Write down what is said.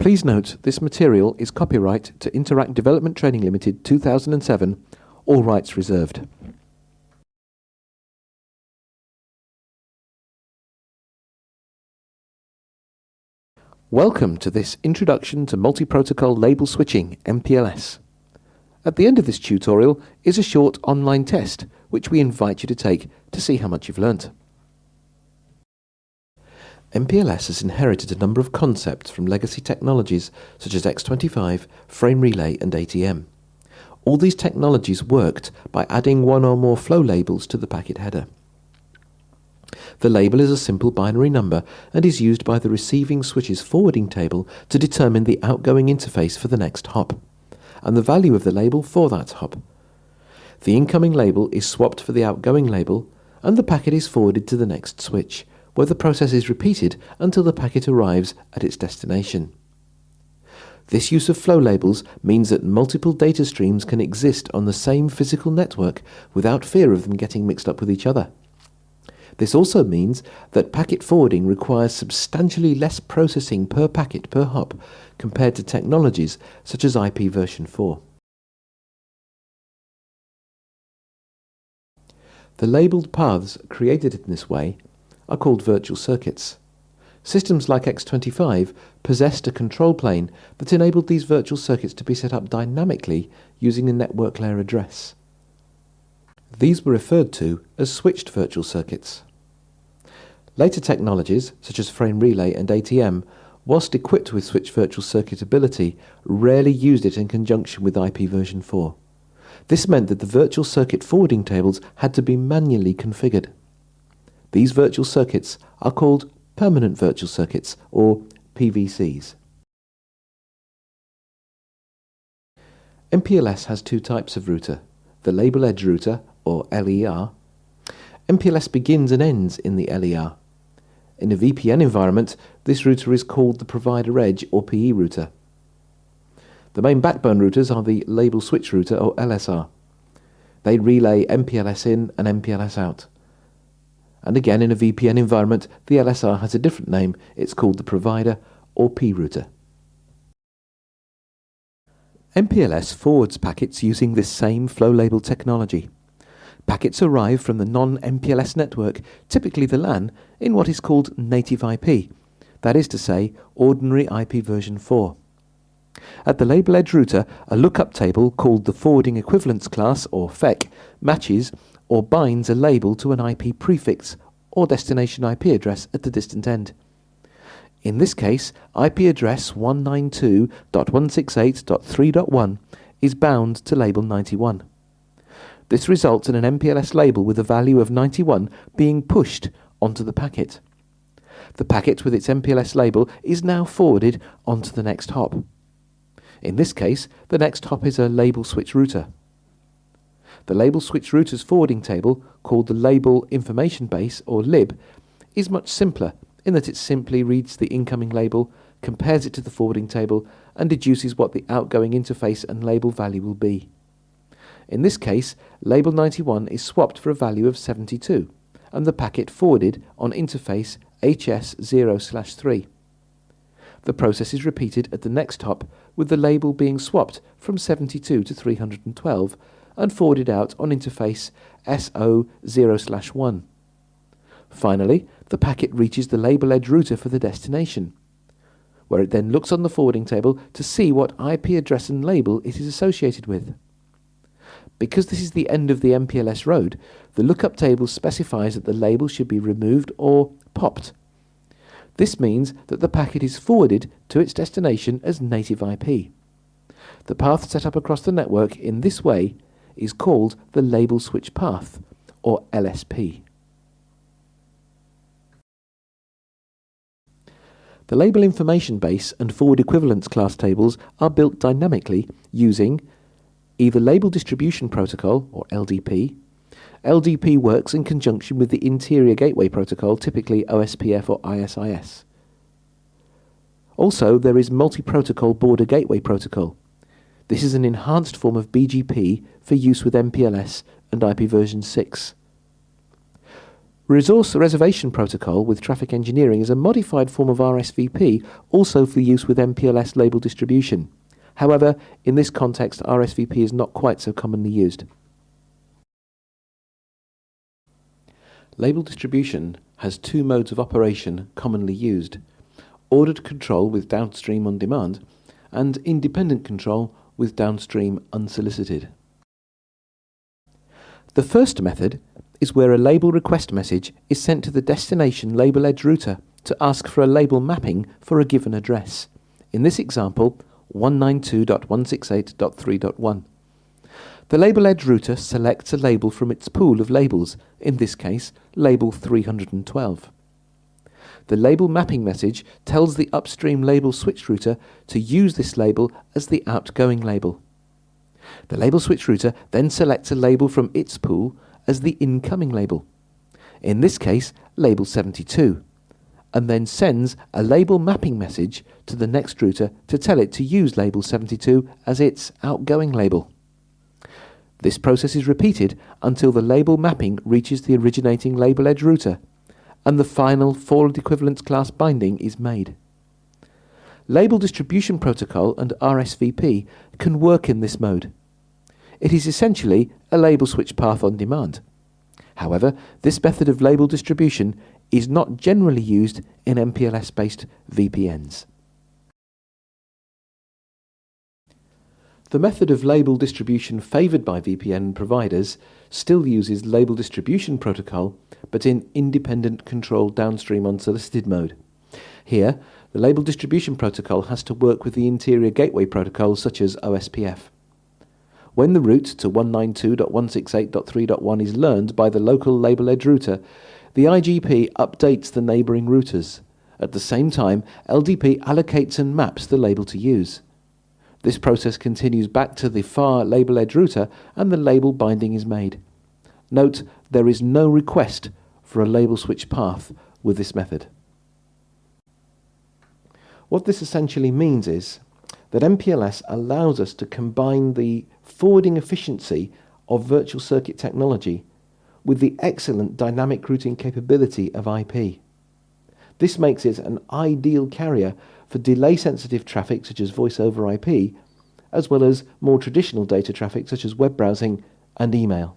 Please note this material is copyright to Interact Development Training Limited 2007, all rights reserved. Welcome to this Introduction to Multi-Protocol Label Switching, MPLS. At the end of this tutorial is a short online test which we invite you to take to see how much you've learnt. MPLS has inherited a number of concepts from legacy technologies such as X25, frame relay and ATM. All these technologies worked by adding one or more flow labels to the packet header. The label is a simple binary number and is used by the receiving switch's forwarding table to determine the outgoing interface for the next hop, and the value of the label for that hop. The incoming label is swapped for the outgoing label, and the packet is forwarded to the next switch, where the process is repeated until the packet arrives at its destination. This use of flow labels means that multiple data streams can exist on the same physical network without fear of them getting mixed up with each other. This also means that packet forwarding requires substantially less processing per packet per hop compared to technologies such as IP version 4. The labelled paths created in this way are called virtual circuits. Systems like X25 possessed a control plane that enabled these virtual circuits to be set up dynamically using a network layer address. These were referred to as switched virtual circuits. Later technologies, such as frame relay and ATM, whilst equipped with switched virtual circuit ability, rarely used it in conjunction with IP version 4. This meant that the virtual circuit forwarding tables had to be manually configured. These virtual circuits are called permanent virtual circuits, or PVCs. MPLS has two types of router: the label edge router, or LER. MPLS begins and ends in the LER. In a VPN environment, this router is called the provider edge, or PE router. The main backbone routers are the label switch router, or LSR. They relay MPLS in and MPLS out. And again, in a VPN environment, the LSR has a different name. It's called the provider, or P router. MPLS forwards packets using this same flow label technology. Packets arrive from the non-MPLS network, typically the LAN, in what is called native IP, that is to say, ordinary IP version 4. At the label edge router, a lookup table called the forwarding equivalence class, or FEC, matches or binds a label to an IP prefix or destination IP address at the distant end. In this case, IP address 192.168.3.1 is bound to label 91. This results in an MPLS label with a value of 91 being pushed onto the packet. The packet with its MPLS label is now forwarded onto the next hop. In this case, the next hop is a label switch router. The label switch router's forwarding table, called the label information base, or lib, is much simpler in that it simply reads the incoming label, compares it to the forwarding table, and deduces what the outgoing interface and label value will be. In this case, label 91 is swapped for a value of 72, and the packet forwarded on interface HS0/3. The process is repeated at the next hop, with the label being swapped from 72 to 312, and forwarded out on interface SO0/1. Finally, the packet reaches the label edge router for the destination, where it then looks on the forwarding table to see what IP address and label it is associated with. Because this is the end of the MPLS road, the lookup table specifies that the label should be removed or popped. This means that the packet is forwarded to its destination as native IP. The path set up across the network in this way is called the label switch path, or LSP. The label information base and forward equivalence class tables are built dynamically using either Label Distribution Protocol, or LDP. LDP works in conjunction with the Interior Gateway Protocol, typically OSPF or ISIS. Also, there is Multi-Protocol Border Gateway Protocol. This is an enhanced form of BGP for use with MPLS and IP version 6. Resource Reservation Protocol with traffic engineering is a modified form of RSVP, also for use with MPLS label distribution. However, in this context, RSVP is not quite so commonly used. Label distribution has two modes of operation commonly used: ordered control with downstream on demand, and independent control with downstream unsolicited. The first method is where a label request message is sent to the destination label edge router to ask for a label mapping for a given address. In this example, 192.168.3.1. The label edge router selects a label from its pool of labels, in this case, label 312. The label mapping message tells the upstream label switch router to use this label as the outgoing label. The label switch router then selects a label from its pool as the incoming label, in this case label 72, and then sends a label mapping message to the next router to tell it to use label 72 as its outgoing label. This process is repeated until the label mapping reaches the originating label edge router, and the final fault equivalence class binding is made. Label Distribution Protocol and RSVP can work in this mode. It is essentially a label switch path on demand. However, this method of label distribution is not generally used in MPLS-based VPNs. The method of label distribution favoured by VPN providers still uses Label Distribution Protocol, but in independent control downstream unsolicited mode. Here, the Label Distribution Protocol has to work with the interior gateway protocols such as OSPF. When the route to 192.168.3.1 is learned by the local label edge router, the IGP updates the neighbouring routers. At the same time, LDP allocates and maps the label to use. This process continues back to the far label edge router and the label binding is made. Note, there is no request for a label switch path with this method. What this essentially means is that MPLS allows us to combine the forwarding efficiency of virtual circuit technology with the excellent dynamic routing capability of IP. This makes it an ideal carrier for delay-sensitive traffic such as voice over IP, as well as more traditional data traffic such as web browsing and email.